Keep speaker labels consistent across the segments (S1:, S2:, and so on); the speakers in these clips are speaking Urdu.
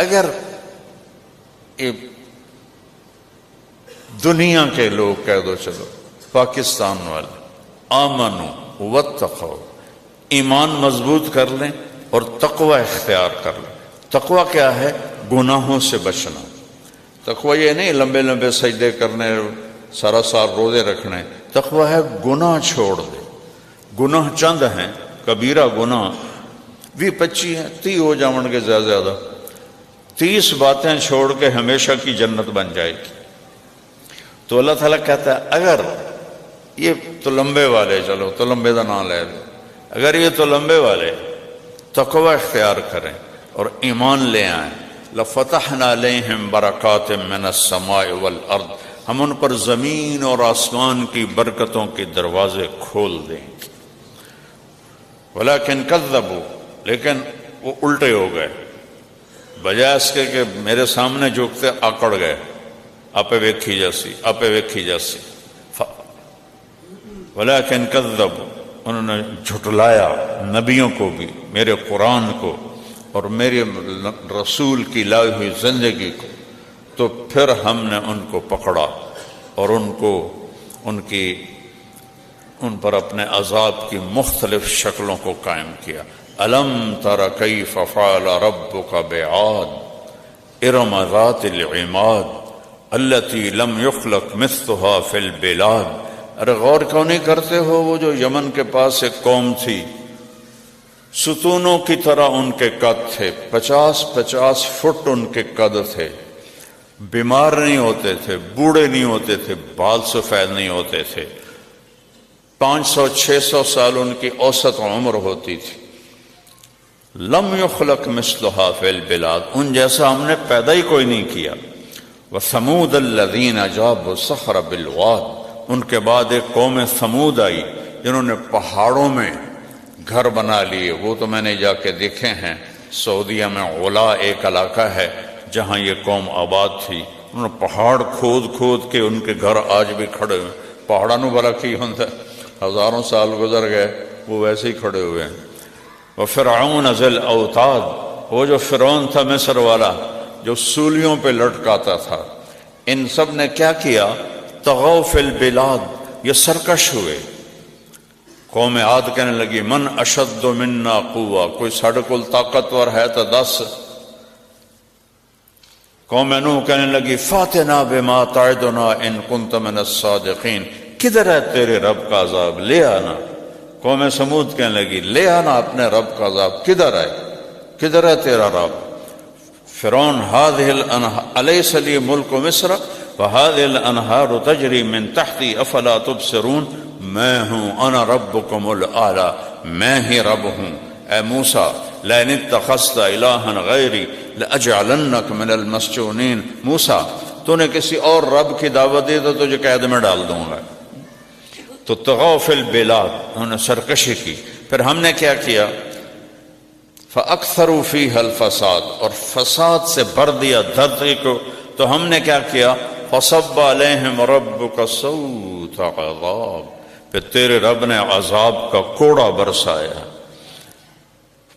S1: اگر دنیا کے لوگ کہہ دو چلو پاکستان والے آمنو واتقوا، ایمان مضبوط کر لیں اور تقوی اختیار کر لیں۔ تقوی کیا ہے؟ گناہوں سے بچنا۔ تقوی یہ نہیں لمبے لمبے سجدے کرنے، سارا سال روزے رکھنے۔ تقوی ہے گناہ چھوڑ دے۔ گناہ چند ہیں، کبیرہ گناہ 20-25 ہیں، 30 ہو جاون گے زیادہ زیادہ، 30 باتیں چھوڑ کے ہمیشہ کی جنت بن جائے گی۔ تو اللہ تعالیٰ کہتا ہے اگر یہ تو لمبے والے، چلو تو لمبے دا نام لے دو، اگر یہ تو لمبے والے تقوی اختیار کریں اور ایمان لے آئیں، لَفَتَحْنَا عَلَيْهِمْ بَرَكَاتٍ مِّنَ السَّمَاءِ وَالْأَرْضِ، ہم ان پر زمین اور آسمان کی برکتوں کے دروازے کھول دیں گے۔ وَلَكِنْ كَذَّبُوا، لیکن وہ الٹے ہو گئے، بجائے اس کے کہ میرے سامنے جھکتے آکڑ گئے، آپ ویکھی جیسی، آپ ویکھی جیسی۔ وَلَكِنْ كَذَّبُوا، انہوں نے جھٹلایا نبیوں کو بھی، میرے قرآن کو اور میرے رسول کی لائی ہوئی زندگی کو، تو پھر ہم نے ان کو پکڑا اور ان پر اپنے عذاب کی مختلف شکلوں کو قائم کیا۔ أَلَمْ تَرَ كَيْفَ فَعَلَ رَبُّكَ بِعَادٍ إِرَمَ ذَاتِ الْعِمَادِ الَّتِي لَمْ يُخْلَقْ مِثْلُهَا فِي الْبِلَادِ، ارے غور کیوں نہیں کرتے ہو؟ وہ جو یمن کے پاس ایک قوم تھی، ستونوں کی طرح ان کے قد تھے، 50-50 فٹ ان کے قد تھے، بیمار نہیں ہوتے تھے، بوڑھے نہیں ہوتے تھے، بال سفید نہیں ہوتے تھے، 500-600 سال ان کی اوسط عمر ہوتی تھی۔ لم یخلق مثلها فی البلاد، ان جیسا ہم نے پیدا ہی کوئی نہیں کیا۔ وثمود الذین جابوا الصخر بالواد، ان کے بعد ایک قوم ثمود آئی جنہوں نے پہاڑوں میں گھر بنا لیے۔ وہ تو میں نے جا کے دیکھے ہیں، سعودیہ میں علا ایک علاقہ ہے جہاں یہ قوم آباد تھی، انہوں نے پہاڑ کھود کھود کے ان کے گھر آج بھی کھڑے ہوئے ہیں۔ پہاڑوں نے بلا کی ہوتا، ہزاروں سال گزر گئے وہ ویسے ہی کھڑے ہوئے ہیں۔ وفرعون ذی الاوتاد، وہ جو فرعون تھا مصر والا جو سولیوں پہ لٹکاتا تھا، ان سب نے کیا کیا؟ طغوا فی البلاد، یہ سرکش ہوئے۔ قوم عاد کہنے لگی من اشد منا قوہ، کوئی ساڑھے کل طاقتور ہے تو 10۔ قوم نوح کہنے لگی فاتنا بما تعدنا ان کنت من الصادقین، کدھر ہے تیرے رب کا عذاب، لے آنا۔ قوم سمود کہنے لگی لے آنا اپنے رب کا عذاب، کدھر ہے، کدھر ہے تیرا رب۔ فرعون هذه الانهار الیس لی ملک مصر وهذه الانہار تجری من تحتی افلا تبصرون، میں ہوں انا ربکم الاعلی، میں ہی رب ہوں۔ اے موسیٰ لئن اتخذت الہا غیری لاجعلنک من المسجونین، موسیٰ تو نے کسی اور رب کی دعوت دی تو تجھے قید میں ڈال دوں گا۔ تو طغوا فی البلاد، انہوں نے سرکشی کی۔ پھر ہم نے کیا کیا؟ فَأَكْثَرُوا فِيهَا الْفَسَادِ، اور فساد سے بھر دیا دھرتی کو۔ تو ہم نے کیا کیا؟ فَصَبَّ عَلَيْهِمْ رَبُّكَ سَوْطَ عَذَابٍ، پھر تیرے رب نے عذاب کا کوڑا برسایا۔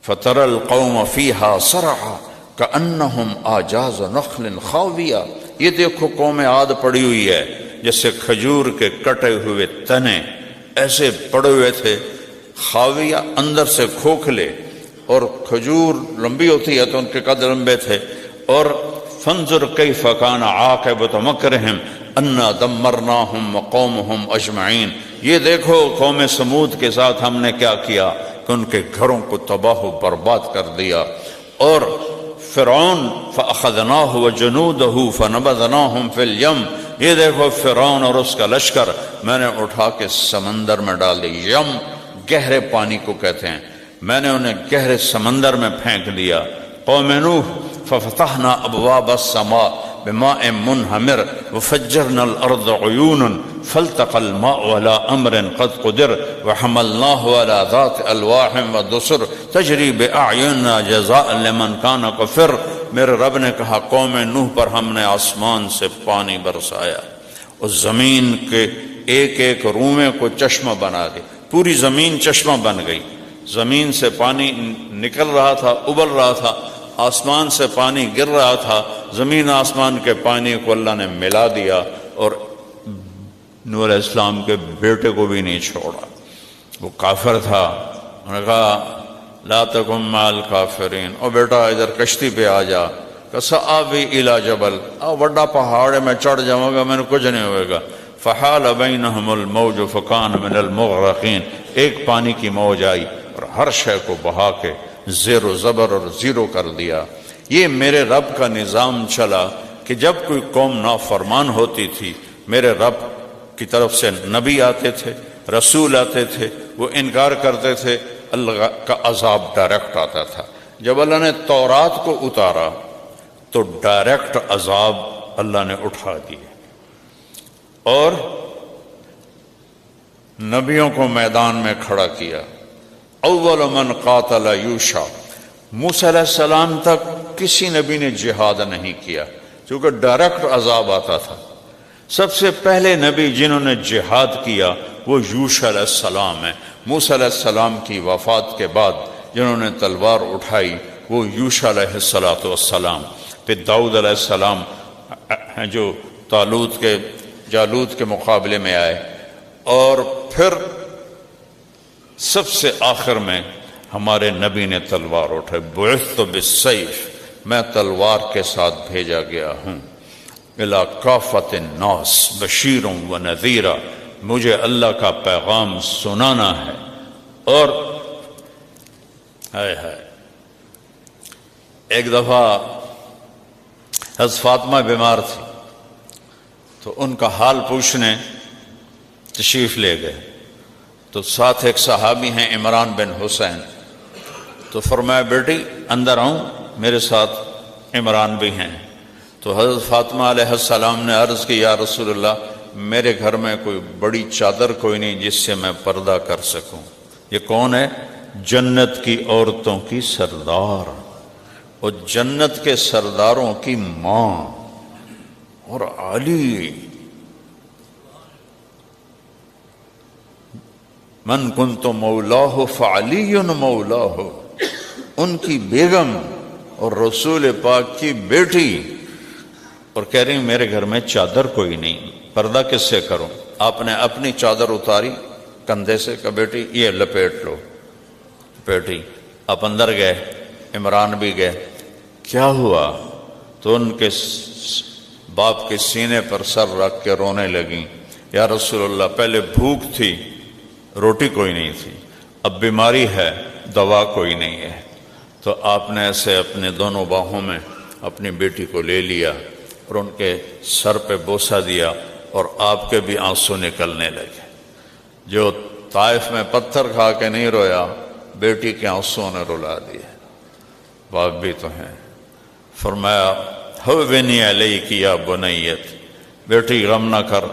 S1: فَتَرَى الْقَوْمَ فِيهَا صَرْعَىٰ كَأَنَّهُمْ أَعْجَازُ نَخْلٍ خَاوِيَةٍ، یہ دیکھو قوم عاد پڑی ہوئی ہے جیسے کھجور کے کٹے ہوئے تنے، ایسے پڑے ہوئے تھے، خاویہ اندر سے کھوکھلے، اور کھجور لمبی ہوتی ہے تو ان کے قد لمبے تھے۔ اور فانظر کیف کان عاقبۃ مکرہم انا دمرناہم وقومہم اجمعین، یہ دیکھو قوم سمود کے ساتھ ہم نے کیا کیا کہ ان کے گھروں کو تباہ و برباد کر دیا۔ اور فرعون فاخذناہ وجنودہ فنبذناہم فی الیم، یہ دیکھو فرعون اور اس کا لشکر میں نے اٹھا کے سمندر میں ڈال دی۔ یم گہرے پانی کو کہتے ہیں، میں نے انہیں گہرے سمندر میں پھینک دیا۔ قوم نوح ففتحنا ابواب السماء بماء منہمر وفجرنا الارض عیونا فالتقى الماء على امر قد قدر وحملناه على ذات الواح ودسر تجری باعیننا جزاء لمن کان کفر، میرے رب نے کہا قوم نوح پر ہم نے آسمان سے پانی برسایا، اس زمین کے ایک ایک رومے کو چشمہ بنا دیا، پوری زمین چشمہ بن گئی۔ زمین سے پانی نکل رہا تھا، ابل رہا تھا، آسمان سے پانی گر رہا تھا، زمین آسمان کے پانی کو اللہ نے ملا دیا اور نوح علیہ السلام کے بیٹے کو بھی نہیں چھوڑا۔ وہ کافر تھا، انہوں نے کہا لا تکن مع الکافرین، او بیٹا ادھر کشتی پہ آ جا، سآوی الی جبل، بڑا پہاڑ ہے میں چڑھ جاؤں گا، میں نے کچھ نہیں ہوئے گا۔ فحال بینہم الموج فکان من المغرقین، ایک پانی کی موج آئی اور ہر شے کو بہا کے زیر و زبر اور زیرو کر دیا۔ یہ میرے رب کا نظام چلا کہ جب کوئی قوم نافرمان ہوتی تھی، میرے رب کی طرف سے نبی آتے تھے، رسول آتے تھے، وہ انکار کرتے تھے، اللہ کا عذاب ڈائریکٹ آتا تھا۔ جب اللہ نے تورات کو اتارا تو ڈائریکٹ عذاب اللہ نے اٹھا دیے اور نبیوں کو میدان میں کھڑا کیا۔ اول من قاتل یوشع، موسیٰ علیہ السلام تک کسی نبی نے جہاد نہیں کیا کیونکہ ڈائریکٹ عذاب آتا تھا۔ سب سے پہلے نبی جنہوں نے جہاد کیا وہ یوشع علیہ السلام ہیں۔ موسیٰ علیہ السلام کی وفات کے بعد جنہوں نے تلوار اٹھائی وہ یوشع علیہ السلام، پھر داؤد علیہ السلام ہیں جو جالوت کے مقابلے میں آئے، اور پھر سب سے آخر میں ہمارے نبی نے تلوار اٹھائی، بعثت بالسیف، میں تلوار کے ساتھ بھیجا گیا ہوں، الی کافۃ الناس بشیر و نذیرا، مجھے اللہ کا پیغام سنانا ہے۔ اور ایک دفعہ حضرت فاطمہ بیمار تھی تو ان کا حال پوچھنے تشریف لے گئے، تو ساتھ ایک صحابی ہیں عمران بن حسین، تو فرمایا بیٹی اندر آؤں، میرے ساتھ عمران بھی ہیں۔ تو حضرت فاطمہ علیہ السلام نے عرض کی یا رسول اللہ، میرے گھر میں کوئی بڑی چادر کوئی نہیں جس سے میں پردہ کر سکوں۔ یہ کون ہے؟ جنت کی عورتوں کی سردار اور جنت کے سرداروں کی ماں اور علی، من کنت مولاہ فعلی مولاہ، ان کی بیگم اور رسول پاک کی بیٹی، اور کہہ رہی میرے گھر میں چادر کوئی نہیں، پردہ کس سے کروں؟ آپ نے اپنی چادر اتاری کندھے سے، کہ بیٹی یہ لپیٹ لو، بیٹی آپ اندر گئے، عمران بھی گئے، کیا ہوا؟ تو ان کے باپ کے سینے پر سر رکھ کے رونے لگیں، یا رسول اللہ پہلے بھوک تھی روٹی کوئی نہیں تھی، اب بیماری ہے دوا کوئی نہیں ہے۔ تو آپ نے ایسے اپنے دونوں باہوں میں اپنی بیٹی کو لے لیا اور ان کے سر پہ بوسہ دیا اور آپ کے بھی آنسو نکلنے لگے۔ جو طائف میں پتھر کھا کے نہیں رویا، بیٹی کے آنسو نے رلا دیے۔ باپ بھی تو ہیں۔ فرمایا ہوینی علیک یا بنیت، بیٹی غم نہ کر،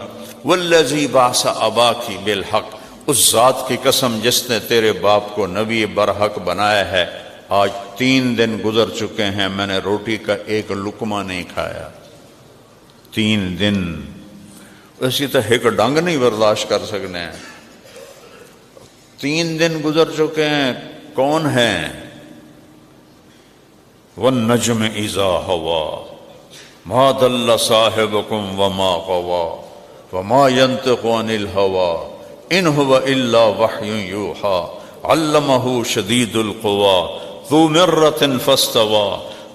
S1: والذی بعث اباکی بالحق، اس ذات کی قسم جس نے تیرے باپ کو نبی برحق بنایا ہے، آج 3 دن گزر چکے ہیں میں نے روٹی کا ایک لقمہ نہیں کھایا، 3 دن، اسی تو ایک ڈنگ نہیں برداشت کر سکنے ہیں۔ 3 دن گزر چکے ہیں، کون ہیں؟ والنجم اذا ہوا ما ضل صاحبکم وما غوا وما ينطق عن الهوى ان هو الا وحی یوحى علمہ شدید القوى ذو مرة فاستوى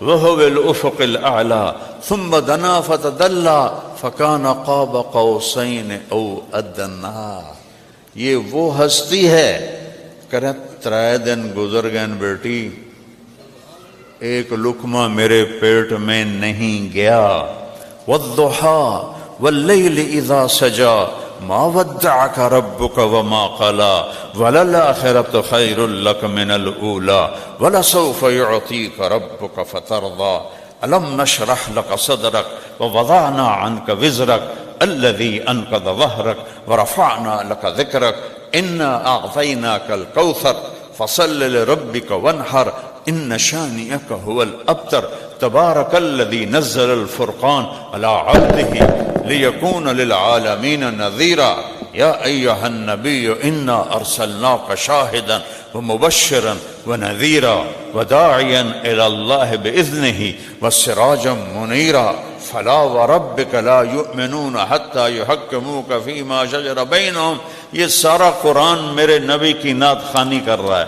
S1: وهو الافق الاعلى ثم دنا فتدلى فكان قاب قوسین او ادنى۔ یہ وہ ہستی ہے، کریں 3 دن گزر گئے بیٹی، ایک لقمہ میرے پیٹ میں نہیں گیا۔ والضحى واللیل اذا سجا ما ودعك ربك وما قلى وللآخرة خير لك من الأولى ولسوف يعطيك ربك فترضى ألم نشرح لك صدرك ووضعنا عنك وزرك الذي أنقض ظهرك ورفعنا لك ذكرك إنا أعطيناك الكوثر فصل لربك وانحر إن شانئك هو الأبتر تبارك الذي نزل الفرقان على عبده ليكون للعالمين نذيرا يا أيها النبي إنا أرسلناك شاهدا ومبشرا ونذيرا وداعيا إلى الله بإذنه وسراجا منيرا فلا وربك لا يؤمنون حتى يحكموك فيما شجر بينهم. یہ سارا قرآن میرے نبی کی نعت خوانی کر رہا ہے.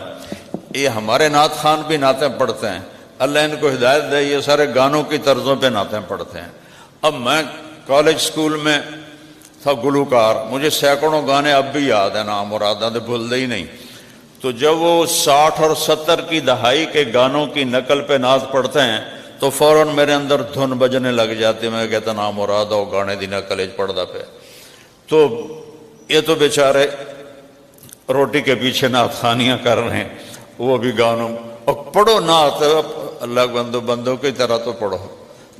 S1: یہ ہمارے نعت خان بھی نعتیں پڑھتے ہیں، اللہ ان کو ہدایت دے، یہ سارے گانوں کی طرزوں پہ نعتیں پڑھتے ہیں. اب میں کالج سکول میں تھا گلوکار، مجھے سینکڑوں گانے اب بھی یاد ہیں، نام مراداں تو بھول دے ہی نہیں. تو جب وہ 60 اور 70 کی دہائی کے گانوں کی نقل پہ نعت پڑھتے ہیں تو فوراً میرے اندر دھن بجنے لگ جاتی. میں کہتا نام مراد ہو گانے دی نقل پڑھتا پہ. تو یہ تو بیچارے روٹی کے پیچھے نعت خوانیاں کر رہے ہیں، وہ بھی گانوں. اور پڑھو نعت، اللہ بندوں کی طرح تو پڑھو،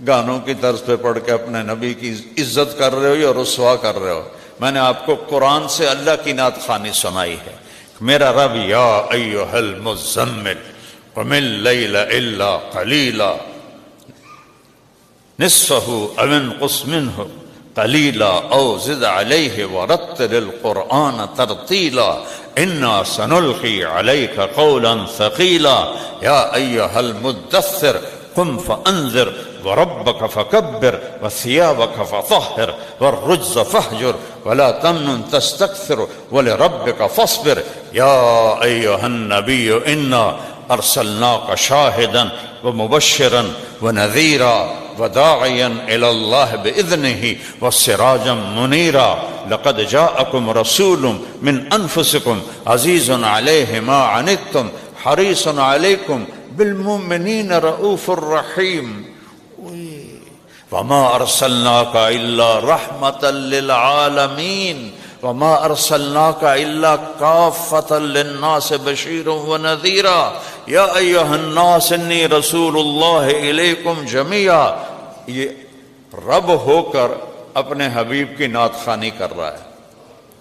S1: گانوں کی طرز پہ پڑھ کے اپنے نبی کی عزت کر رہے ہو یا رسوا کر رہے ہو. میں نے آپ کو قرآن سے اللہ کی نعت خوانی سنائی ہے. میرا رب یا ایھا المزمل قم اللیل الا قلیلا نصفہ او انقص منہ قلیلا او زد علیہ ورتل القرآن ترتیلا انا سنلقی علیک قولا ثقیلا یا ایھا المدثر قم فانذر وربك فكبر وثيابك فطهر والرجز فاهجر ولا تمنن تستكثر ولربك فاصبر يا أيها النبي إنا أرسلناك شاهدا ومبشرا ونذيرا وداعيا إلى الله بإذنه وسراجا منيرا لقد جاءكم رسول من أنفسكم عزيز عليه ما عنتم حريص عليكم بالمؤمنين رؤوف رحيم وما ارسلناك الا رحمة للعالمين وما ارسلناك الا كافة للناس بشيرا ونذيرا يا ايها الناس اني رسول الله اليكم جميعا. یہ رب ہو کر اپنے حبیب کی نعت خوانی کر رہا ہے.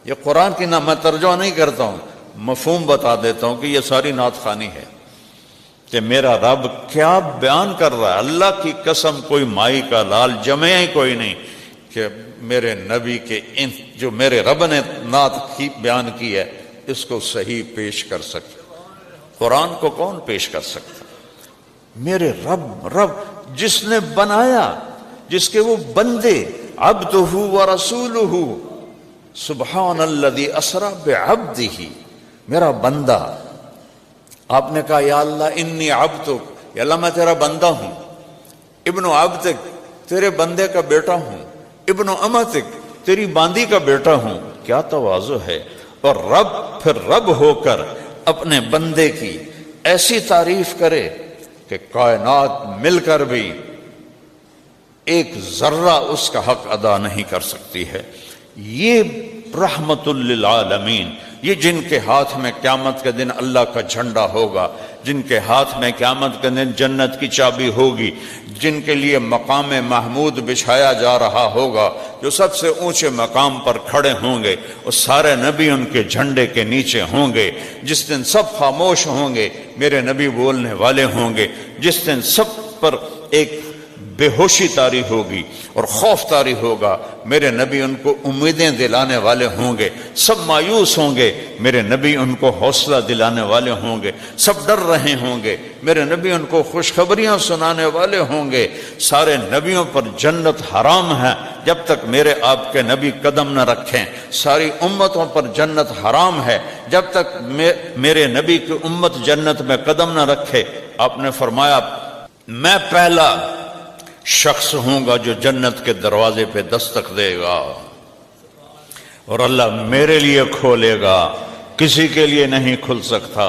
S1: یہ قرآن کی نہ میں ترجمہ نہیں کرتا ہوں، مفہوم بتا دیتا ہوں کہ یہ ساری نعت خوانی ہے کہ میرا رب کیا بیان کر رہا ہے. اللہ کی قسم کوئی مائی کا لال جمع ہی کوئی نہیں کہ میرے نبی کے جو میرے رب نے نعت کی بیان کی ہے اس کو صحیح پیش کر سکتا. قرآن کو کون پیش کر سکتا؟ میرے رب جس نے بنایا، جس کے وہ بندے عبدہ ورسولہ سبحان الذی اسری بعبدہ، میرا بندہ. آپ نے کہا یا اللہ انی عبدک، یا اللہ میں تیرا بندہ ہوں، ابن عبدک تیرے بندے کا بیٹا ہوں، ابن امتک تیری باندی کا بیٹا ہوں. کیا تواضع ہے. اور رب پھر رب ہو کر اپنے بندے کی ایسی تعریف کرے کہ کائنات مل کر بھی ایک ذرہ اس کا حق ادا نہیں کر سکتی ہے. یہ رحمت للعالمین، یہ جن کے ہاتھ میں قیامت کے دن اللہ کا جھنڈا ہوگا، جن کے ہاتھ میں قیامت کے دن جنت کی چابی ہوگی، جن کے لیے مقام محمود بچھایا جا رہا ہوگا، جو سب سے اونچے مقام پر کھڑے ہوں گے، اور سارے نبی ان کے جھنڈے کے نیچے ہوں گے. جس دن سب خاموش ہوں گے میرے نبی بولنے والے ہوں گے. جس دن سب پر ایک بے ہوشی طاری ہوگی اور خوف طاری ہوگا، میرے نبی ان کو امیدیں دلانے والے ہوں گے. سب مایوس ہوں گے، میرے نبی ان کو حوصلہ دلانے والے ہوں گے. سب ڈر رہے ہوں گے، میرے نبی ان کو خوشخبریاں سنانے والے ہوں گے. سارے نبیوں پر جنت حرام ہے جب تک میرے آپ کے نبی قدم نہ رکھیں. ساری امتوں پر جنت حرام ہے جب تک میرے نبی کی امت جنت میں قدم نہ رکھے. آپ نے فرمایا میں پہلا شخص ہوں گا جو جنت کے دروازے پہ دستک دے گا اور اللہ میرے لیے کھولے گا، کسی کے لیے نہیں کھل سکتا.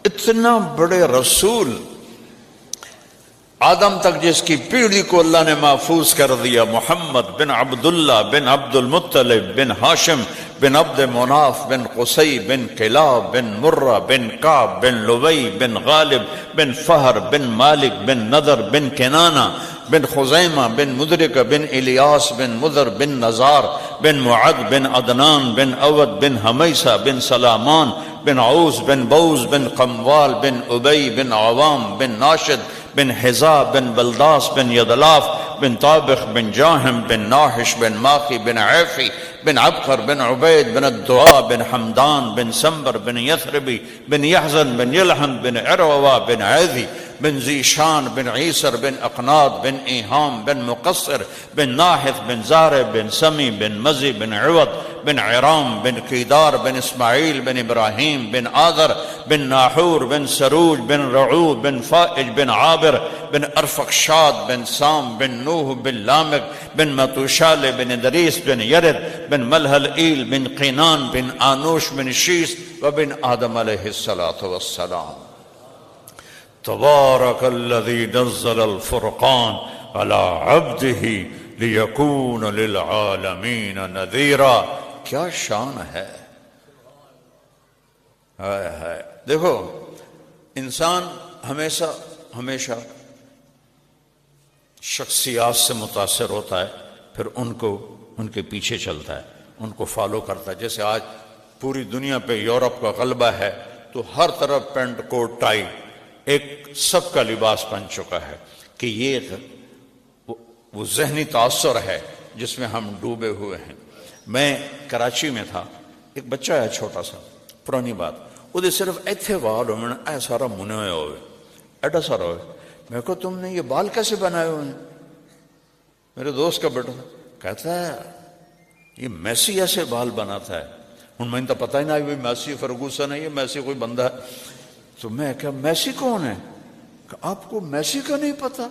S1: اتنا بڑے رسول آدم تک جس کی پیڑھی کو اللہ نے محفوظ کر دیا، محمد بن عبداللہ بن عبد المطلب بن ہاشم بن عبد مناف بن قصی بن کلاب بن مرہ بن کعب بن لبی بن غالب بن فہر بن مالک بن نضر بن کنانہ بن خزیمہ بن مدرکہ بن الیاس بن مدر بن نزار بن معد بن عدنان بن اود بن حمیسہ بن سلامان بن عوز بن بوز بن قموال بن ابی بن عوام بن ناشد بن حزا بن بلداس بن یدلاف بن طابخ بن جاہم بن ناحش بن ماخی بن عیفی بن عبقر بن عبید بن الدعاء بن حمدان بن سنبر بن یثربی بن یحزن بن یلحن بن عروہ بن عیدی بن زیشان بن عیسر بن اقناد بن ایہام بن مقصر بن ناحث بن زارع بن سمی بن مزی بن عوض بن عرام بن قیدار بن اسماعیل بن ابراہیم بن آذر بن ناحور بن سروج بن رعود بن فائج بن عابر بن ارفقشاد بن سام بن نوح بن لامک بن متوشال بن دریس بن یرد بن ملحل ایل بن قینان بن آنوش بن شیس وبن آدم علیہ السلام. تبارک الذی نزل الفرقان علی عبدہ لیکون للعالمین نذیرا. کیا شان ہے. دیکھو انسان ہمیشہ شخصیات سے متاثر ہوتا ہے، پھر ان کے پیچھے چلتا ہے، ان کو فالو کرتا ہے. جیسے آج پوری دنیا پہ یورپ کا غلبہ ہے تو ہر طرف پینٹ کوٹ ٹائی ایک سب کا لباس بن چکا ہے کہ یہ وہ ذہنی تاثر ہے جس میں ہم ڈوبے ہوئے ہیں. میں کراچی میں تھا، ایک بچہ ہے چھوٹا سا، پرانی بات، وہ صرف ایتھے وال ہوئے اے سارا منے ہوئے ایڈا سارا ہوئے. میں کہا تم نے یہ بال کیسے بنائے ہوئے ہیں؟ میرے دوست کا بیٹا کہتا ہے یہ میسی ایسے بال بناتا ہے. ہوں میں تو پتہ ہی نہ ہے میسی فرگوسن ہے، یہ میسی کوئی بندہ ہے. تو میں کہا میسی کون ہے؟ کہ آپ کو میسی کا نہیں پتا؟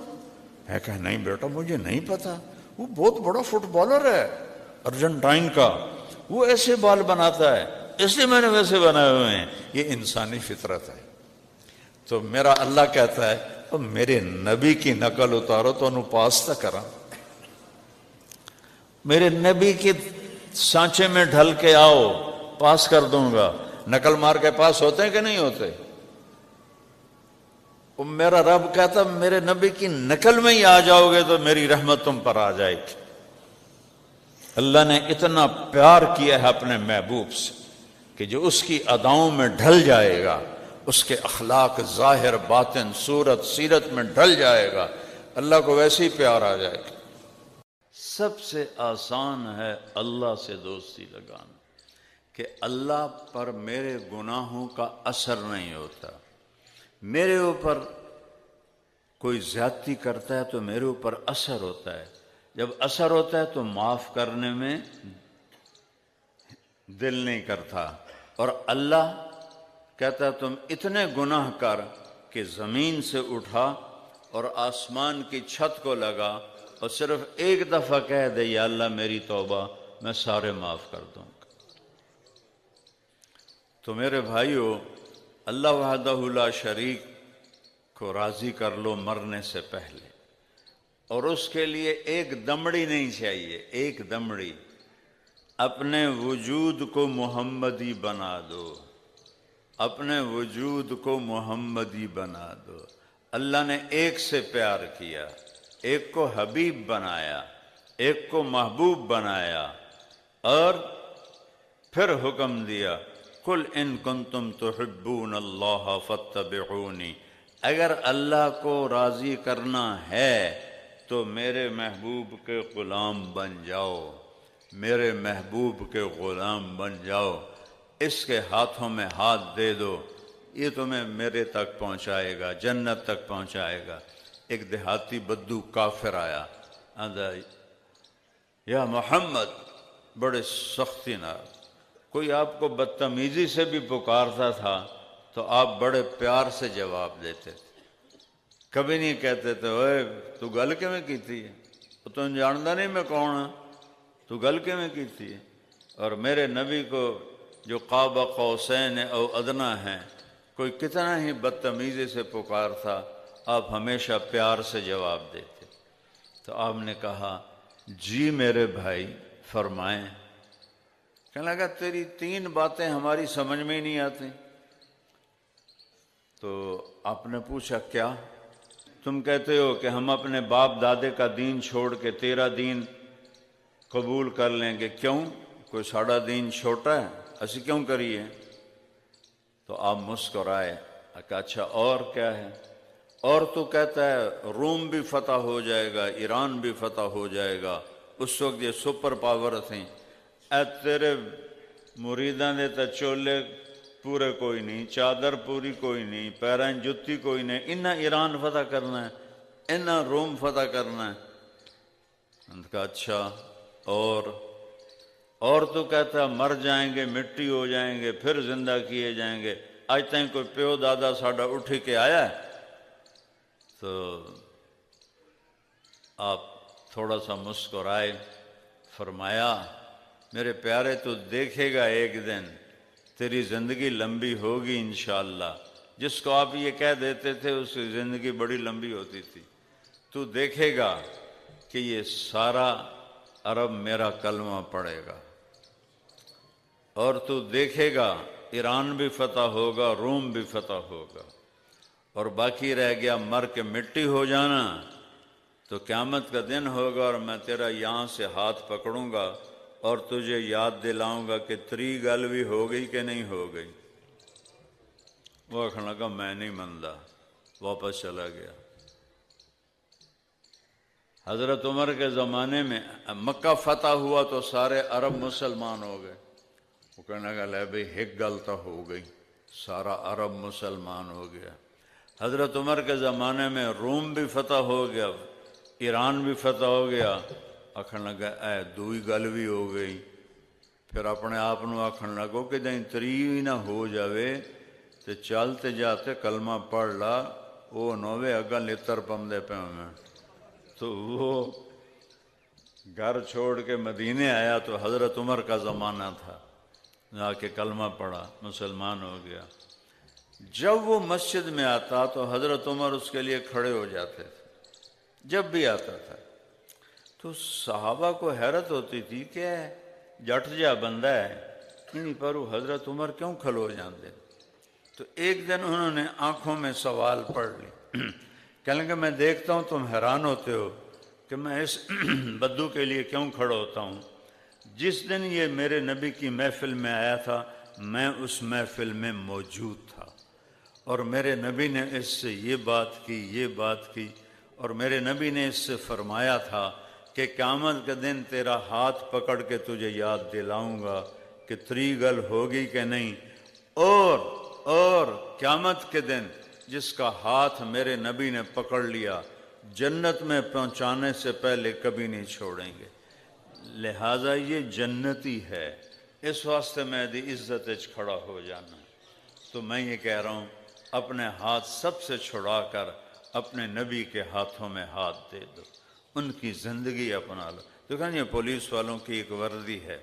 S1: میں کہا نہیں بیٹا مجھے نہیں پتا، وہ بہت بڑا فٹ بالر ہے ارجنٹائن کا، وہ ایسے بال بناتا ہے اس لیے میں نے ویسے بنائے ہوئے ہیں. یہ انسانی فطرت ہے. تو میرا اللہ کہتا ہے تو میرے نبی کی نقل اتارو تو انہوں پاس تک کرا، میرے نبی کے سانچے میں ڈھل کے آؤ پاس کر دوں گا. نقل مار کے پاس ہوتے ہیں کہ نہیں ہوتے؟ میرا رب کہتا میرے نبی کی نقل میں ہی آ جاؤ گے تو میری رحمت تم پر آ جائے گی. اللہ نے اتنا پیار کیا ہے اپنے محبوب سے کہ جو اس کی اداؤں میں ڈھل جائے گا، اس کے اخلاق ظاہر باطن صورت سیرت میں ڈھل جائے گا، اللہ کو ویسے ہی پیار آ جائے گا. سب سے آسان ہے اللہ سے دوستی لگانا کہ اللہ پر میرے گناہوں کا اثر نہیں ہوتا. میرے اوپر کوئی زیادتی کرتا ہے تو میرے اوپر اثر ہوتا ہے. جب اثر ہوتا ہے تو معاف کرنے میں دل نہیں کرتا. اور اللہ کہتا ہے تم اتنے گناہ کر کہ زمین سے اٹھا اور آسمان کی چھت کو لگا اور صرف ایک دفعہ کہہ دے یا اللہ میری توبہ، میں سارے معاف کر دوں گا. تو میرے بھائیو، اللہ وحدہ لا شریک کو راضی کر لو مرنے سے پہلے، اور اس کے لیے ایک دمڑی نہیں چاہیے، ایک دمڑی. اپنے وجود کو محمدی بنا دو، اپنے وجود کو محمدی بنا دو. اللہ نے ایک سے پیار کیا، ایک کو حبیب بنایا، ایک کو محبوب بنایا، اور پھر حکم دیا قل ان کنتم تحبون اللہ فاتبعونی. اگر اللہ کو راضی کرنا ہے تو میرے محبوب کے غلام بن جاؤ، میرے محبوب کے غلام بن جاؤ. اس کے ہاتھوں میں ہاتھ دے دو، یہ تمہیں میرے تک پہنچائے گا، جنت تک پہنچائے گا. ایک دیہاتی بدو کافر آیا، یا محمد، بڑے سختی نہ، کوئی آپ کو بدتمیزی سے بھی پکارتا تھا تو آپ بڑے پیار سے جواب دیتے تھے. کبھی نہیں کہتے تھے اوے تو گل کیویں کیتی ہے، تو جاندا نہیں میں کون ہاں، تو گل کیویں کیتی ہے. اور میرے نبی کو جو قاب قوسین او ادنا ہیں، کوئی کتنا ہی بدتمیزی سے پکارتا، آپ ہمیشہ پیار سے جواب دیتے. تو آپ نے کہا جی میرے بھائی فرمائیں. کہنے لگا تیری 3 باتیں ہماری سمجھ میں ہی نہیں آتی. تو آپ نے پوچھا کیا؟ تم کہتے ہو کہ ہم اپنے باپ دادے کا دین چھوڑ کے تیرا دین قبول کر لیں گے. کیوں؟ کوئی ساڑا دین چھوٹا ہے، اسی کیوں کریے؟ تو آپ مسکرائے کہ اچھا اور کیا ہے؟ اور تو کہتا ہے روم بھی فتح ہو جائے گا، ایران بھی فتح ہو جائے گا. اس وقت یہ سپر پاور تھیں. اے تیرے مریداں دے تے چولے پورے کوئی نہیں، چادر پوری کوئی نہیں، پیراں جتی کوئی نہیں، انہاں ایران فتح کرنا ہے، انہاں روم فتح کرنا ہے۔ انہوں نے کہا اچھا، اور تو کہتا ہے مر جائیں گے، مٹی ہو جائیں گے، پھر زندہ کیے جائیں گے، آج تک کوئی پیو دادا ساڈا اٹھ کے آیا ہے؟ تو آپ تھوڑا سا مسکرائے، فرمایا میرے پیارے تو دیکھے گا ایک دن تیری زندگی لمبی ہوگی انشاءاللہ۔ جس کو آپ یہ کہہ دیتے تھے اس کی زندگی بڑی لمبی ہوتی تھی۔ تو دیکھے گا کہ یہ سارا عرب میرا کلمہ پڑھے گا، اور تو دیکھے گا ایران بھی فتح ہوگا، روم بھی فتح ہوگا، اور باقی رہ گیا مر کے مٹی ہو جانا۔ تو قیامت کا دن ہوگا اور میں تیرا یہاں سے ہاتھ پکڑوں گا اور تجھے یاد دلاؤں گا کہ تری گل بھی ہو گئی کہ نہیں ہو گئی۔ وہ کہنے لگا میں نہیں مندا، واپس چلا گیا۔ حضرت عمر کے زمانے میں مکہ فتح ہوا تو سارے عرب مسلمان ہو گئے۔ وہ کہنے لگا لے بھئی ایک گل تو ہو گئی، سارا عرب مسلمان ہو گیا۔ حضرت عمر کے زمانے میں روم بھی فتح ہو گیا، ایران بھی فتح ہو گیا۔ آکھن لگا اے دوئی گل بھی ہو گئی۔ پھر اپنے آپ نو آکھن لگو کہ جائیں تری نہ ہو جاوے تے چلتے جاتے کلمہ پڑھ لا، وہ نوے اگا لتر پمدے پہ میں۔ تو وہ گھر چھوڑ کے مدینے آیا تو حضرت عمر کا زمانہ تھا، جا کے کلمہ پڑھا، مسلمان ہو گیا۔ جب وہ مسجد میں آتا تو حضرت عمر اس کے لیے کھڑے ہو جاتے تھے، جب بھی آتا تھا۔ تو صحابہ کو حیرت ہوتی تھی کہ جٹ جا بندہ ہے، انہیں پر وہ حضرت عمر کیوں کھلو جاندے؟ تو ایک دن انہوں نے آنکھوں میں سوال پڑھ لی، کہنے لگے میں دیکھتا ہوں تم حیران ہوتے ہو کہ میں اس بدو کے لیے کیوں کھڑا ہوتا ہوں۔ جس دن یہ میرے نبی کی محفل میں آیا تھا میں اس محفل میں موجود تھا، اور میرے نبی نے اس سے یہ بات کی، اور میرے نبی نے اس سے فرمایا تھا کہ قیامت کے دن تیرا ہاتھ پکڑ کے تجھے یاد دلاؤں گا کہ تری گل ہوگی کہ نہیں، اور قیامت کے دن جس کا ہاتھ میرے نبی نے پکڑ لیا جنت میں پہنچانے سے پہلے کبھی نہیں چھوڑیں گے۔ لہٰذا یہ جنتی ہے، اس واسطے میں دی عزت اچ کھڑا ہو جانا۔ تو میں یہ کہہ رہا ہوں اپنے ہاتھ سب سے چھڑا کر اپنے نبی کے ہاتھوں میں ہاتھ دے دو، ان کی زندگی اپنا لو۔ تو کہاں یہ پولیس والوں کی ایک وردی ہے،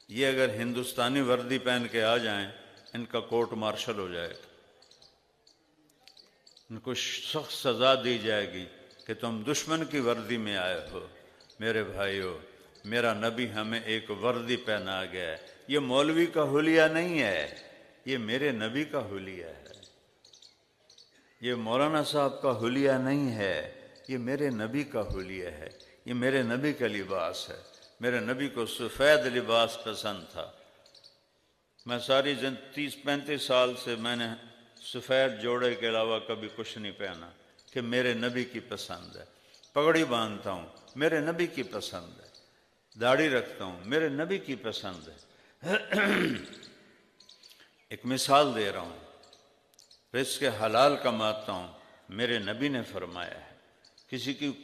S1: یہ اگر ہندوستانی وردی پہن کے آ جائیں ان کا کورٹ مارشل ہو جائے گا، ان کو سخت سزا دی جائے گی کہ تم دشمن کی وردی میں آئے ہو۔ میرے بھائیو، میرا نبی ہمیں ایک وردی پہنا گیا ہے، یہ مولوی کا حلیہ نہیں ہے، یہ میرے نبی کا حلیہ ہے، یہ مولانا صاحب کا حلیہ نہیں ہے، یہ میرے نبی کا حلیہ ہے، یہ میرے نبی کا لباس ہے۔ میرے نبی کو سفید لباس پسند تھا۔ میں ساری 30-35 سال سے میں نے سفید جوڑے کے علاوہ کبھی کچھ نہیں پہنا، کہ میرے نبی کی پسند ہے۔ پگڑی باندھتا ہوں، میرے نبی کی پسند ہے۔ داڑھی رکھتا ہوں، میرے نبی کی پسند ہے۔ ایک مثال دے رہا ہوں، رزق حلال کماتا ہوں، میرے نبی نے فرمایا ہے۔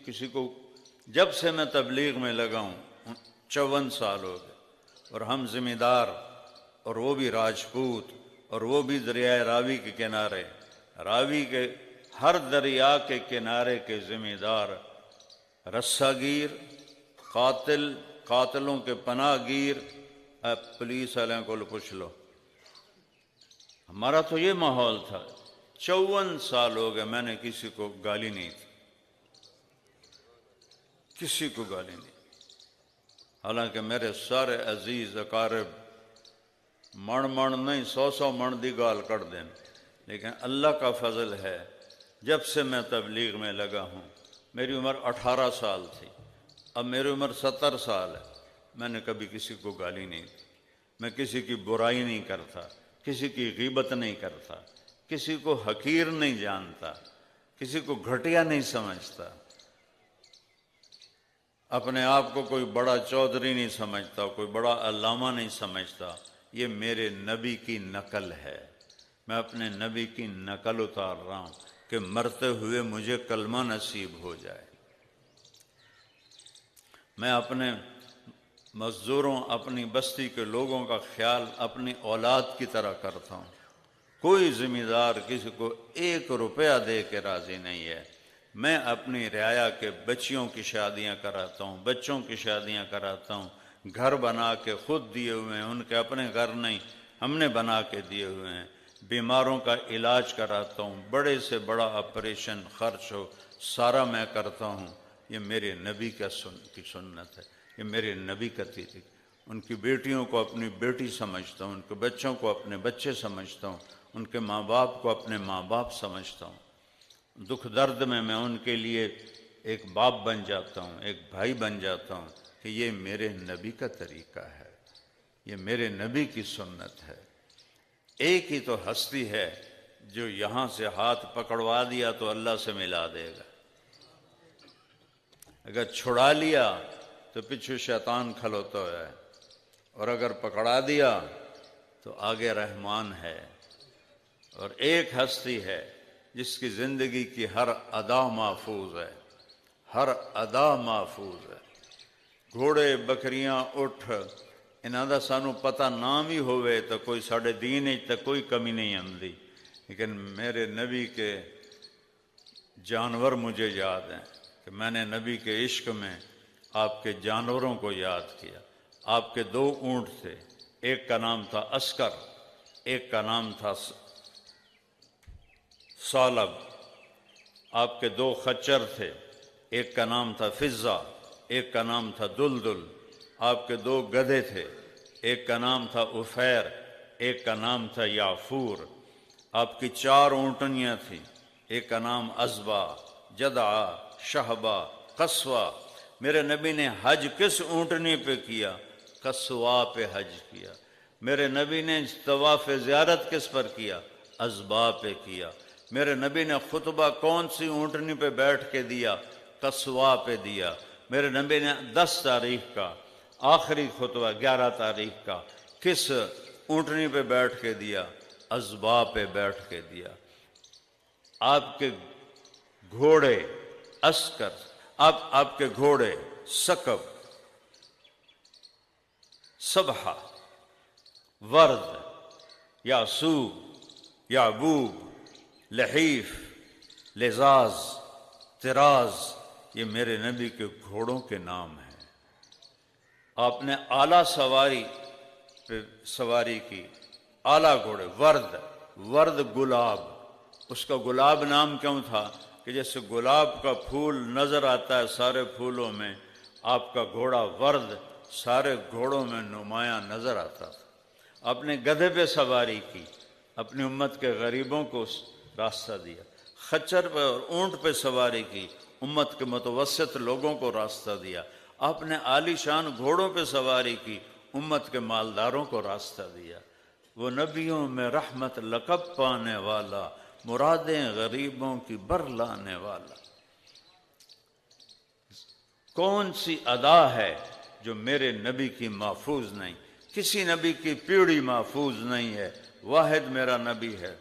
S1: کسی کو جب سے میں تبلیغ میں لگا ہوں 54 سال ہو گئے، اور ہم ذمہ دار، اور وہ بھی راجپوت، اور وہ بھی دریائے راوی کے کنارے، راوی کے ہر دریا کے کنارے کے ذمہ دار، رسہ گیر، قاتلوں کے پناہ گیر، پولیس والوں کو پوچھ لو۔ ہمارا تو یہ ماحول تھا۔ 54 سال ہو گئے میں نے کسی کو گالی نہیں تھی، کسی کو گالی نہیں، حالانکہ میرے سارے عزیز اقارب من نہیں 100 من دی گال کر دیں، لیکن اللہ کا فضل ہے جب سے میں تبلیغ میں لگا ہوں، میری عمر 18 سال تھی، اب میری عمر 70 سال ہے، میں نے کبھی کسی کو گالی نہیں دی، میں کسی کی برائی نہیں کرتا، کسی کی غیبت نہیں کرتا، کسی کو حقیر نہیں جانتا، کسی کو گھٹیا نہیں سمجھتا۔ اپنے آپ کو کوئی بڑا چودھری نہیں سمجھتا، کوئی بڑا علامہ نہیں سمجھتا، یہ میرے نبی کی نقل ہے، میں اپنے نبی کی نقل اتار رہا ہوں کہ مرتے ہوئے مجھے کلمہ نصیب ہو جائے۔ میں اپنے مزدوروں، اپنی بستی کے لوگوں کا خیال اپنی اولاد کی طرح کرتا ہوں۔ کوئی ذمہ دار کسی کو 1 روپیہ دے کے راضی نہیں ہے۔ میں اپنی رعایا کے بچیوں کی شادیاں کراتا ہوں، بچوں کی شادیاں کراتا ہوں، گھر بنا کے خود دیے ہوئے ہیں، ان کے اپنے گھر نہیں، ہم نے بنا کے دیے ہوئے ہیں، بیماروں کا علاج کراتا ہوں، بڑے سے بڑا آپریشن خرچ ہو سارا میں کرتا ہوں۔ یہ میرے نبی کی سنت ہے، یہ میرے نبی کا طریقہ۔ ان کی بیٹیوں کو اپنی بیٹی سمجھتا ہوں، ان کے بچوں کو اپنے بچے سمجھتا ہوں، ان کے ماں باپ کو اپنے ماں باپ سمجھتا ہوں۔ دکھ درد میں ان کے لیے ایک باپ بن جاتا ہوں، ایک بھائی بن جاتا ہوں، کہ یہ میرے نبی کا طریقہ ہے، یہ میرے نبی کی سنت ہے۔ ایک ہی تو ہستی ہے جو یہاں سے ہاتھ پکڑوا دیا تو اللہ سے ملا دے گا، اگر چھڑا لیا تو پیچھے شیطان کھلوتا ہے، اور اگر پکڑا دیا تو آگے رحمان ہے۔ اور ایک ہستی ہے جس کی زندگی کی ہر ادا محفوظ ہے، ہر ادا محفوظ ہے۔ گھوڑے بکریاں اٹھ انہاں دا سانو پتہ نہ بھی ہوئے تو کوئی ساڑے دین تک کوئی کمی نہیں آندی، لیکن میرے نبی کے جانور مجھے یاد ہیں کہ میں نے نبی کے عشق میں آپ کے جانوروں کو یاد کیا۔ آپ کے 2 اونٹ تھے، ایک کا نام تھا عسکر، ایک کا نام تھا ثعلب۔ آپ کے 2 خچر تھے، ایک کا نام تھا فضہ، ایک کا نام تھا دلدل۔ آپ کے 2 گدھے تھے، ایک کا نام تھا عفیر، ایک کا نام تھا یافور۔ آپ کی 4 اونٹنیاں تھیں، ایک کا نام عزبہ، جدعہ، شہبہ، قصوہ۔ میرے نبی نے حج کس اونٹنی پہ کیا؟ قصوہ پہ حج کیا۔ میرے نبی نے طواف زیارت کس پر کیا؟ عزبہ پہ کیا۔ میرے نبی نے خطبہ کون سی اونٹنی پہ بیٹھ کے دیا؟ قصوہ پہ دیا۔ میرے نبی نے 10 تاریخ کا آخری خطبہ 11 تاریخ کا کس اونٹنی پہ بیٹھ کے دیا؟ عزبہ پہ بیٹھ کے دیا۔ آپ کے گھوڑے عسکر، آپ کے گھوڑے سکب، سبحہ، ورد، یاسوب، یعبوب، لحیف، لزاز، طراز، یہ میرے نبی کے گھوڑوں کے نام ہیں۔ آپ نے اعلیٰ سواری پہ سواری کی، اعلیٰ گھوڑے، ورد گلاب۔ اس کا گلاب نام کیوں تھا؟ کہ جیسے گلاب کا پھول نظر آتا ہے سارے پھولوں میں، آپ کا گھوڑا ورد سارے گھوڑوں میں نمایاں نظر آتا تھا۔ آپ نے گدھے پہ سواری کی، اپنی امت کے غریبوں کو راستہ دیا۔ خچر پہ اور اونٹ پہ سواری کی، امت کے متوسط لوگوں کو راستہ دیا۔ آپ نے عالی شان گھوڑوں پہ سواری کی، امت کے مالداروں کو راستہ دیا۔ وہ نبیوں میں رحمت لقب پانے والا، مرادیں غریبوں کی برلانے والا۔ کون سی ادا ہے جو میرے نبی کی محفوظ نہیں؟ کسی نبی کی پیڑھی محفوظ نہیں ہے، واحد میرا نبی ہے۔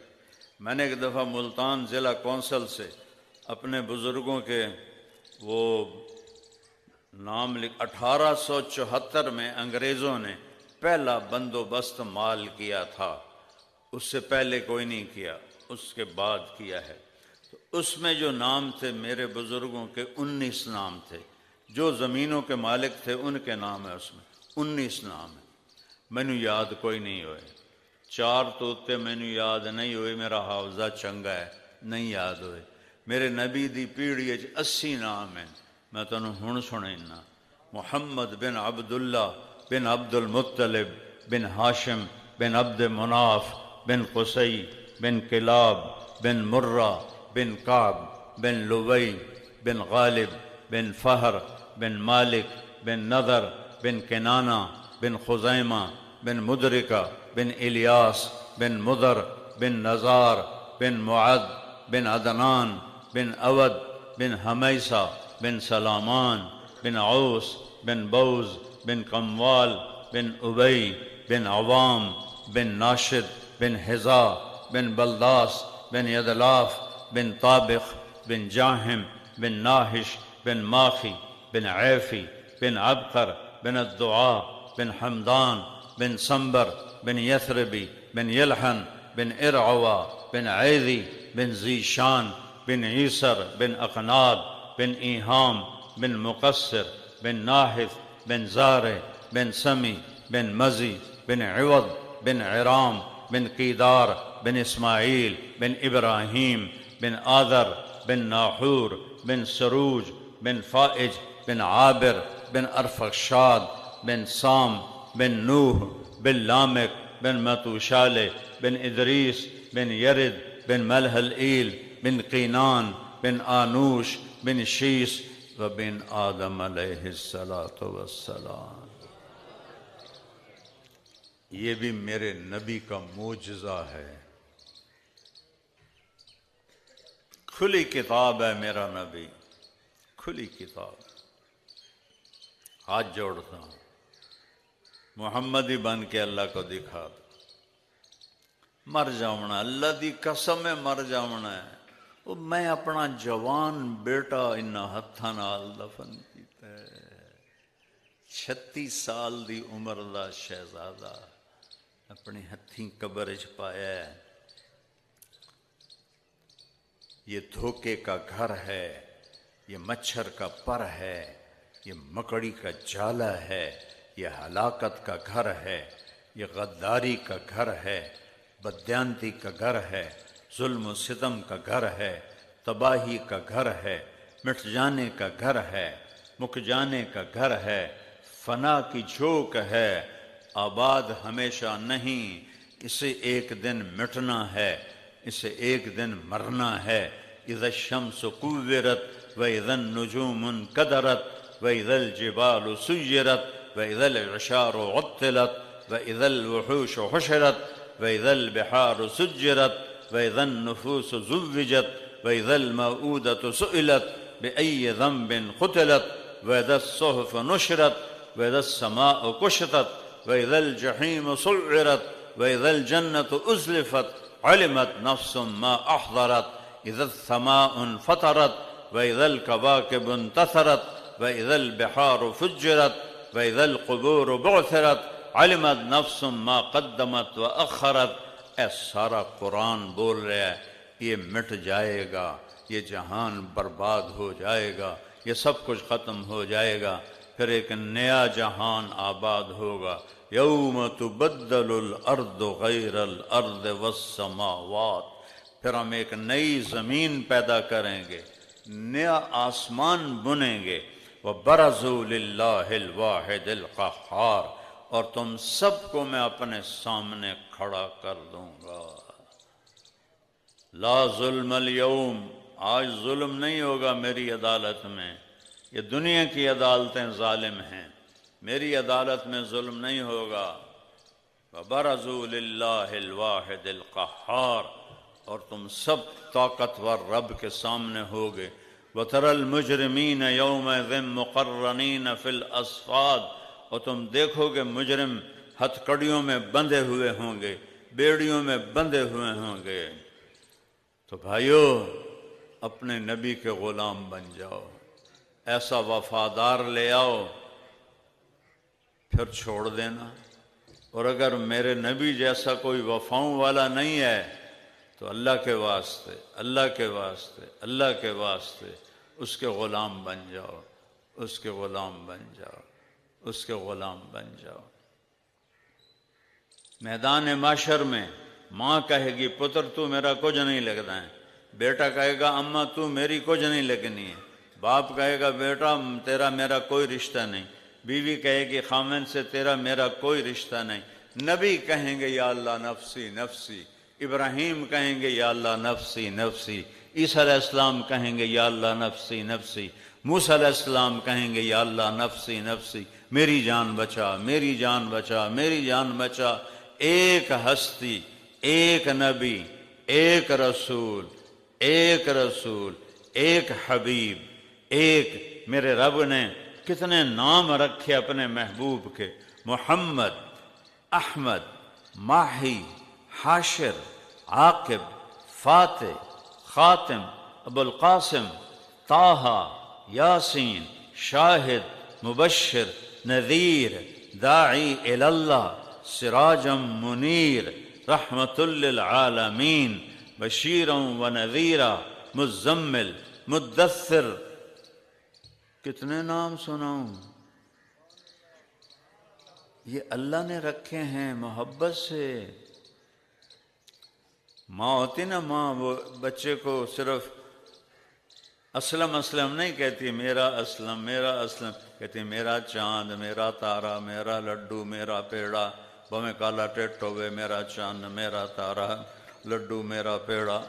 S1: میں نے ایک دفعہ ملتان ضلع کونسل سے اپنے بزرگوں کے وہ نام 1874 میں انگریزوں نے پہلا بندوبست مال کیا تھا، اس سے پہلے کوئی نہیں کیا، اس کے بعد کیا ہے۔ تو اس میں جو نام تھے میرے بزرگوں کے 19 نام تھے، جو زمینوں کے مالک تھے ان کے نام ہے، اس میں 19 نام ہے۔ مینو یاد کوئی نہیں ہوئے، 4 توتے مینو یاد نہیں ہوئے، میرا حافظہ چنگا ہے، نہیں یاد ہوئے۔ میرے نبی دی پیڑھی 80 نام ہیں، میں تنوں ہن سنینا۔ محمد بن عبداللہ بن عبد المطلب بن ہاشم بن عبد مناف بن قصی بن کلاب بن مرہ بن کعب بن لوی بن غالب بن فہر بن مالک بن نضر بن کنانہ بن خزیمہ بن مدرکہ بن الیاس بن مضر بن نزار بن معد بن عدنان بن اود بن حمیسہ بن سلامان بن عوس بن بوز بن قموال بن ابی بن عوام بن ناشد بن حزا بن بلداس بن یدلاف بن طابخ بن جاہم بن ناحش بن ماخی بن عیفی بن عبقر بن الدعاء بن حمدان بن سنبر بن یثربی بن یلحن بن ارعوا بن عیذی بن زیشان بن عیسر بن اقناد بن ایہام بن مقصر بن ناحث بن زارع بن سمی بن مزی بن عوض بن عرام بن قیدار بن اسماعیل بن ابراہیم بن آذر بن ناحور بن سروج بن فائج بن عابر بن ارفخشاد بن سام بن نوح بن لامک بن متوشالہ بن ادریس بن یرد بن ملہلئیل بن قینان بن آنوش بن شیس وبن آدم علیہ السلام۔ یہ بھی میرے نبی کا معجزہ ہے، کھلی کتاب ہے میرا نبی، کھلی کتاب۔ ہاتھ جوڑتا ہوں، محمدی بن کے اللہ کو دکھا دو۔ مر جاؤنا، اللہ دی قسم ہے مر جاؤنا ہے۔ وہ میں اپنا جوان بیٹا انہاں ہتھاں نال دفن کیتا ہے، 36 سال دی عمر دا شہزادہ اپنی ہتھیں قبر وچ پایا ہے۔ یہ دھوکے کا گھر ہے، یہ مچھر کا پر ہے، یہ مکڑی کا جالا ہے، یہ ہلاکت کا گھر ہے، یہ غداری کا گھر ہے، بددیانتی کا گھر ہے، ظلم و ستم کا گھر ہے، تباہی کا گھر ہے، مٹ جانے کا گھر ہے، مک جانے کا گھر ہے، فنا کی جھوک ہے، آباد ہمیشہ نہیں، اسے ایک دن مٹنا ہے، اسے ایک دن مرنا ہے۔ اذا الشمس کورت واذا النجوم انکدرت واذا الجبال سیرت واذا العشار عطلت واذا الوحوش حشرت واذا البحار سجرت واذا النفوس زوجت واذا الموءودة سئلت بأي ذنب قتلت واذا الصحف نشرت واذا السماء كشطت واذا الجحيم سعرت واذا الجنة أزلفت علمت نفس ما أحضرت اذا السماء انفطرت واذا الكواكب انتثرت واذا البحار فجرت واذا القبور بعثرت علمت نفس ما قدمت واخرت۔ اے سارا قرآن بول رہا ہے یہ مٹ جائے گا، یہ جہان برباد ہو جائے گا، یہ سب کچھ ختم ہو جائے گا، پھر ایک نیا جہان آباد ہوگا۔ یوم تبدل الارض غیر الارض والسماوات، پھر ہم ایک نئی زمین پیدا کریں گے، نیا آسمان بنیں گے۔ وَبَرَزُوا لِلَّهِ الْوَاحِدِ الْقَهَّارِ، اور تم سب کو میں اپنے سامنے کھڑا کر دوں گا۔ لا ظلم اليوم، آج ظلم نہیں ہوگا میری عدالت میں۔ یہ دنیا کی عدالتیں ظالم ہیں، میری عدالت میں ظلم نہیں ہوگا۔ وَبَرَزُوا لِلَّهِ الْوَاحِدِ الْقَهَّارِ، اور تم سب طاقتور رب کے سامنے ہوگے۔ وَتَرَى الْمُجْرِمِينَ يَوْمَئِذٍ مُقَرَّنِينَ فِي الْأَصْفَادِ، اور تم دیکھو گے مجرم ہتھ کڑیوں میں بندھے ہوئے ہوں گے، بیڑیوں میں بندھے ہوئے ہوں گے۔ تو بھائیو، اپنے نبی کے غلام بن جاؤ، ایسا وفادار لے آؤ، پھر چھوڑ دینا۔ اور اگر میرے نبی جیسا کوئی وفاؤں والا نہیں ہے تو اللہ کے واسطے، اللہ کے واسطے، اللہ کے واسطے اس کے غلام بن جاؤ، اس کے غلام بن جاؤ، اس کے غلام بن جاؤ۔ میدان معاشر میں ماں کہے گی پتر تو میرا کچھ نہیں لگتا ہے، بیٹا کہے گا اماں تو میری کچھ نہیں لگنی ہے، باپ کہے گا بیٹا تیرا میرا کوئی رشتہ نہیں، بیوی کہے گی خامن سے تیرا میرا کوئی رشتہ نہیں، نبی کہیں گے یا اللہ نفسی نفسی، ابراہیم کہیں گے یا اللہ نفسی نفسی، عیسیٰ علیہ السلام کہیں گے یا اللہ نفسی نفسی، موسیٰ علیہ السلام کہیں گے یا اللہ نفسی نفسی، میری جان بچا، میری جان بچا، میری جان بچا۔ ایک ہستی، ایک نبی، ایک رسول، ایک رسول، ایک حبیب، ایک میرے رب نے کتنے نام رکھے اپنے محبوب کے، محمد، احمد، ماہی، حاشر، عاقب، فاتح، خاتم، ابو القاسم، طٰہٰ، یاسین، شاہد، مبشر، نذیر، داعی الی اللہ، سراجا منیر، رحمت للعالمین، بشیرا و نذیرا، مزمل، مدثر۔ کتنے نام سناؤں؟ یہ اللہ نے رکھے ہیں محبت سے۔ ماں ہوتی نا، ماں وہ بچے کو صرف اسلم اسلم نہیں کہتی، میرا اسلم میرا اسلم، کہتی میرا چاند، میرا تارا، میرا لڈو، میرا پیڑا، بمیں کالا ٹیٹو وے، میرا چاند، میرا تارا، لڈو، میرا پیڑا۔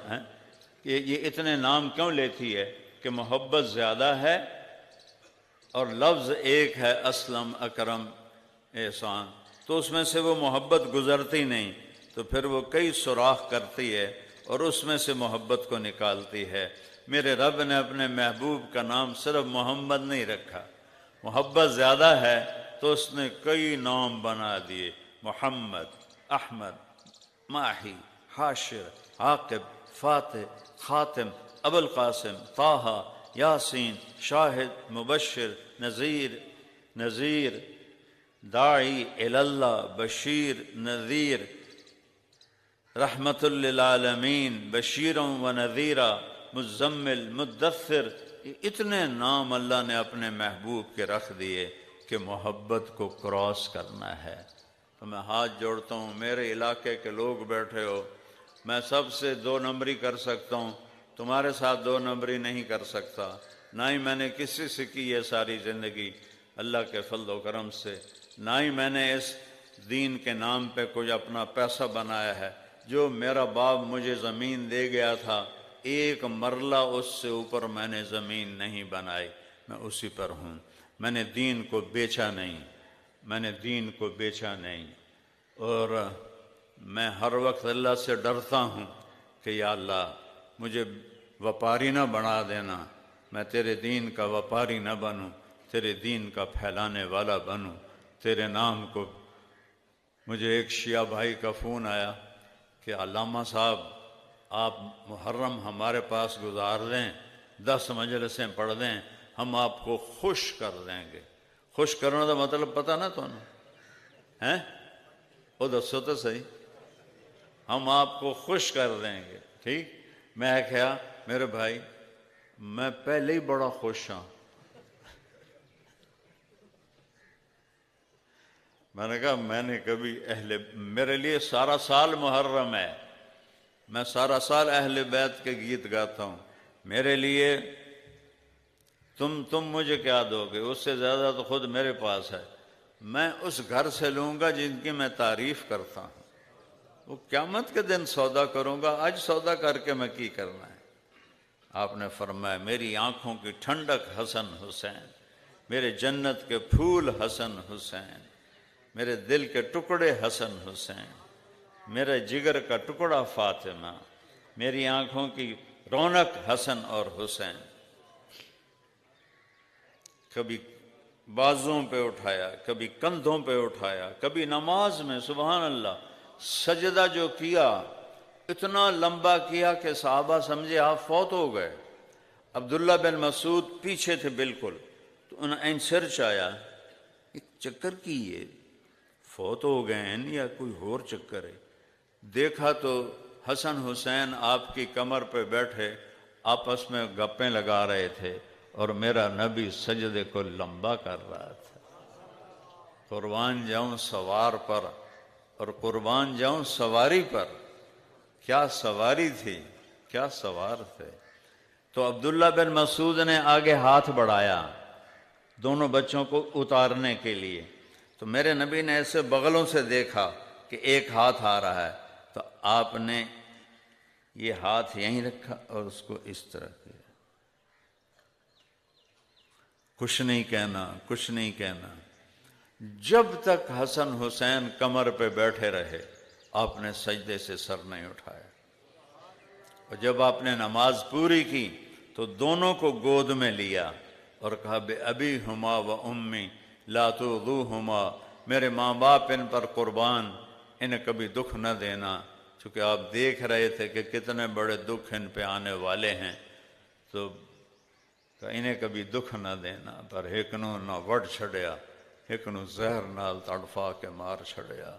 S1: یہ اتنے نام کیوں لیتی ہے؟ کہ محبت زیادہ ہے اور لفظ ایک ہے، اسلم، اکرم، احسان، تو اس میں سے وہ محبت گزرتی نہیں، تو پھر وہ کئی سوراخ کرتی ہے اور اس میں سے محبت کو نکالتی ہے۔ میرے رب نے اپنے محبوب کا نام صرف محمد نہیں رکھا، محبت زیادہ ہے تو اس نے کئی نام بنا دیے، محمد، احمد، ماہی، حاشر، عاقب، فاتح، خاتم، ابو القاسم، طٰہٰ، یاسین، شاہد، مبشر، نذیر، داعی الی اللہ، بشیر، نذیر، رحمت للعالمین، بشیرا و نذیرا، مزمل، مدثر۔ اتنے نام اللہ نے اپنے محبوب کے رکھ دیے کہ محبت کو کراس کرنا ہے۔ تو میں ہاتھ جوڑتا ہوں، میرے علاقے کے لوگ بیٹھے ہو، میں سب سے 2 نمبری کر سکتا ہوں، تمہارے ساتھ 2 نمبری نہیں کر سکتا، نہ ہی میں نے کسی سے کی ہے ساری زندگی اللہ کے فضل و کرم سے، نہ ہی میں نے اس دین کے نام پہ کچھ اپنا پیسہ بنایا ہے۔ جو میرا باپ مجھے زمین دے گیا تھا، ایک مرلہ اس سے اوپر میں نے زمین نہیں بنائی، میں اسی پر ہوں۔ میں نے دین کو بیچا نہیں، میں نے دین کو بیچا نہیں، اور میں ہر وقت اللہ سے ڈرتا ہوں کہ یا اللہ مجھے وپاری نہ بنا دینا، میں تیرے دین کا وپاری نہ بنوں، تیرے دین کا پھیلانے والا بنوں، تیرے نام کو۔ مجھے ایک شیعہ بھائی کا فون آیا کہ علامہ صاحب آپ محرم ہمارے پاس گزار دیں، 10 مجلسیں پڑھ دیں، ہم آپ کو خوش کر دیں گے۔ خوش کرنے کا مطلب پتہ نا تمہیں ہیں؟ وہ دسو تو صحیح، ہم آپ کو خوش کر دیں گے، ٹھیک؟ میں کہا میرے بھائی میں پہلے ہی بڑا خوش ہوں۔ میں نے کہا میں نے کبھی میرے لیے سارا سال محرم ہے، میں سارا سال اہل بیت کے گیت گاتا ہوں، میرے لیے تم مجھے کیا دو گے؟ اس سے زیادہ تو خود میرے پاس ہے، میں اس گھر سے لوں گا جن کی میں تعریف کرتا ہوں، وہ قیامت کے دن سودا کروں گا، آج سودا کر کے میں کی کرنا ہے؟ آپ نے فرمایا میری آنکھوں کی ٹھنڈک حسن حسین، میرے جنت کے پھول حسن حسین، میرے دل کے ٹکڑے حسن حسین، میرے جگر کا ٹکڑا فاطمہ، میری آنکھوں کی رونق حسن اور حسین۔ کبھی بازوں پہ اٹھایا، کبھی کندھوں پہ اٹھایا، کبھی نماز میں سبحان اللہ سجدہ جو کیا اتنا لمبا کیا کہ صحابہ سمجھے آپ فوت ہو گئے۔ عبداللہ بن مسعود پیچھے تھے بالکل، تو انہیں سرچ آیا ایک چکر کی یہ فوت ہو گئے ہیں یا کوئی اور چکر ہے؟ دیکھا تو حسن حسین آپ کی کمر پہ بیٹھے آپس میں گپیں لگا رہے تھے اور میرا نبی سجدے کو لمبا کر رہا تھا۔ قربان جاؤں سوار پر اور قربان جاؤں سواری پر، کیا سواری تھی، کیا سوار تھے۔ تو عبداللہ بن مسعود نے آگے ہاتھ بڑھایا دونوں بچوں کو اتارنے کے لیے، تو میرے نبی نے ایسے بغلوں سے دیکھا کہ ایک ہاتھ آ رہا ہے، تو آپ نے یہ ہاتھ یہیں رکھا اور اس کو اس طرح کیا۔ کچھ نہیں کہنا، کچھ نہیں کہنا، جب تک حسن حسین کمر پہ بیٹھے رہے آپ نے سجدے سے سر نہیں اٹھایا، اور جب آپ نے نماز پوری کی تو دونوں کو گود میں لیا، اور کہا بے ابی ہما و امی لا تؤذوہما، میرے ماں باپ ان پر قربان، انہیں کبھی دکھ نہ دینا، چونکہ آپ دیکھ رہے تھے کہ کتنے بڑے دکھ ان پہ آنے والے ہیں، تو انہیں کبھی دکھ نہ دینا، پر ایکنوں نہ وڑ چھڑیا، ایکنوں زہر نال تڑفا کے مار چھڑیا۔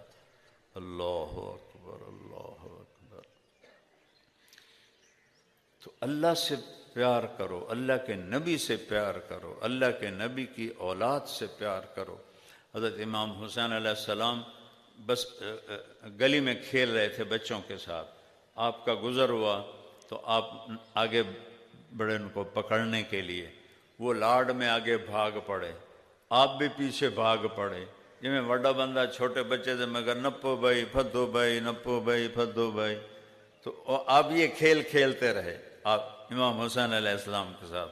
S1: اللہ اکبر، اللہ اکبر۔ تو اللہ سے پیار کرو، اللہ کے نبی سے پیار کرو، اللہ کے نبی کی اولاد سے پیار کرو۔ حضرت امام حسین علیہ السلام بس گلی میں کھیل رہے تھے بچوں کے ساتھ، آپ کا گزر ہوا تو آپ آگے بڑے ان کو پکڑنے کے لیے، وہ لاڈ میں آگے بھاگ پڑے، آپ بھی پیچھے بھاگ پڑے، جی میں بڑا بندہ چھوٹے بچے سے مگر نپو بھائی پھدو بھائی، نپو بھائی پھدو بھائی، تو آپ یہ کھیل کھیلتے رہے آپ امام حسین علیہ السلام کے ساتھ۔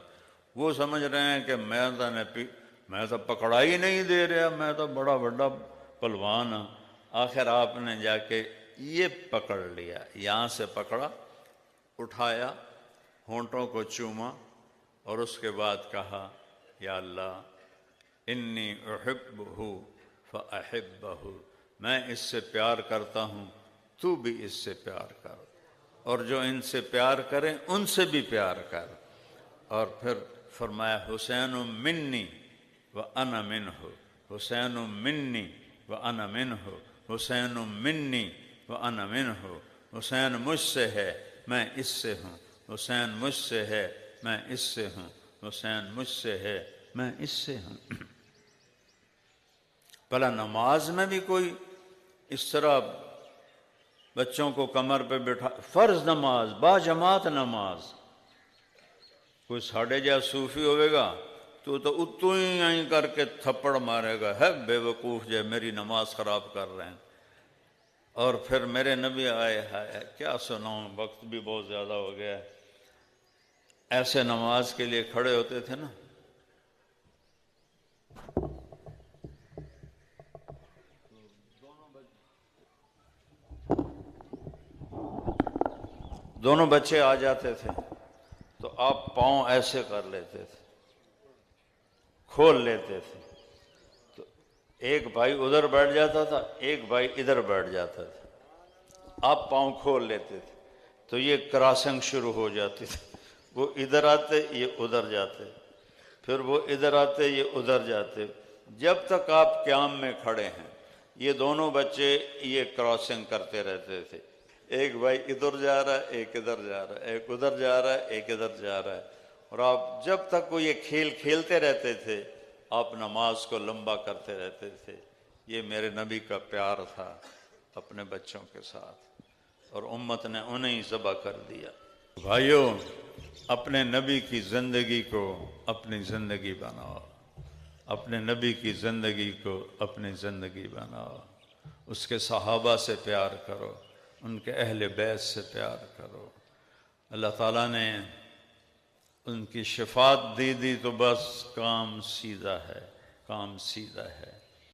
S1: وہ سمجھ رہے ہیں کہ میں تو پکڑا ہی نہیں دے رہا، میں تو بڑا بڑا پلوان ہوں۔ آخر آپ نے جا کے یہ پکڑ لیا، یہاں سے پکڑا، اٹھایا، ہونٹوں کو چوما، اور اس کے بعد کہا یا اللہ انی احبہ فاحبہ، میں اس سے پیار کرتا ہوں، تو بھی اس سے پیار کر، اور جو ان سے پیار کریں ان سے بھی پیار کر۔ اور پھر فرمایا حسین منی وانا منہ، حسین منی وانا منہ، حسین منی وانا منہ، حسین مجھ سے ہے میں اس سے ہوں، حسین مجھ سے ہے میں اس سے ہوں، حسین مجھ سے ہے میں اس سے ہوں۔ بھلا نماز میں بھی کوئی اس طرح بچوں کو کمر پہ بٹھا، فرض نماز، با جماعت نماز، کوئی ساڑھے جا صوفی ہوئے گا تو اتو ہی آئیں کر کے تھپڑ مارے گا، ہے بے وقوف جو میری نماز خراب کر رہے ہیں۔ اور پھر میرے نبی آئے ہے، کیا سناؤں، وقت بھی بہت زیادہ ہو گیا ہے، ایسے نماز کے لیے کھڑے ہوتے تھے نا، دونوں بچے آ جاتے تھے تو آپ پاؤں ایسے کر لیتے تھے، کھول لیتے تھے، تو ایک بھائی ادھر بیٹھ جاتا تھا، ایک بھائی ادھر بیٹھ جاتا تھا، آپ پاؤں کھول لیتے تھے تو یہ کراسنگ شروع ہو جاتی تھی، وہ ادھر آتے یہ ادھر جاتے، پھر وہ ادھر آتے یہ ادھر جاتے، جب تک آپ قیام میں کھڑے ہیں یہ دونوں بچے یہ کراسنگ کرتے رہتے تھے، ایک بھائی ادھر جا رہا ہے ایک ادھر جا رہا ہے، ایک ادھر جا رہا ہے ایک ادھر جا رہا ہے، اور آپ جب تک وہ یہ کھیل کھیلتے رہتے تھے آپ نماز کو لمبا کرتے رہتے تھے۔ یہ میرے نبی کا پیار تھا اپنے بچوں کے ساتھ، اور امت نے انہیں ذبح کر دیا۔ بھائیوں، اپنے نبی کی زندگی کو اپنی زندگی بناؤ، اپنے نبی کی زندگی کو اپنی زندگی بناؤ، اس کے صحابہ سے پیار کرو، ان کے اہل بیت سے پیار کرو۔ اللہ تعالیٰ نے ان کی شفاعت دی تو بس کام سیدھا ہے، کام سیدھا ہے۔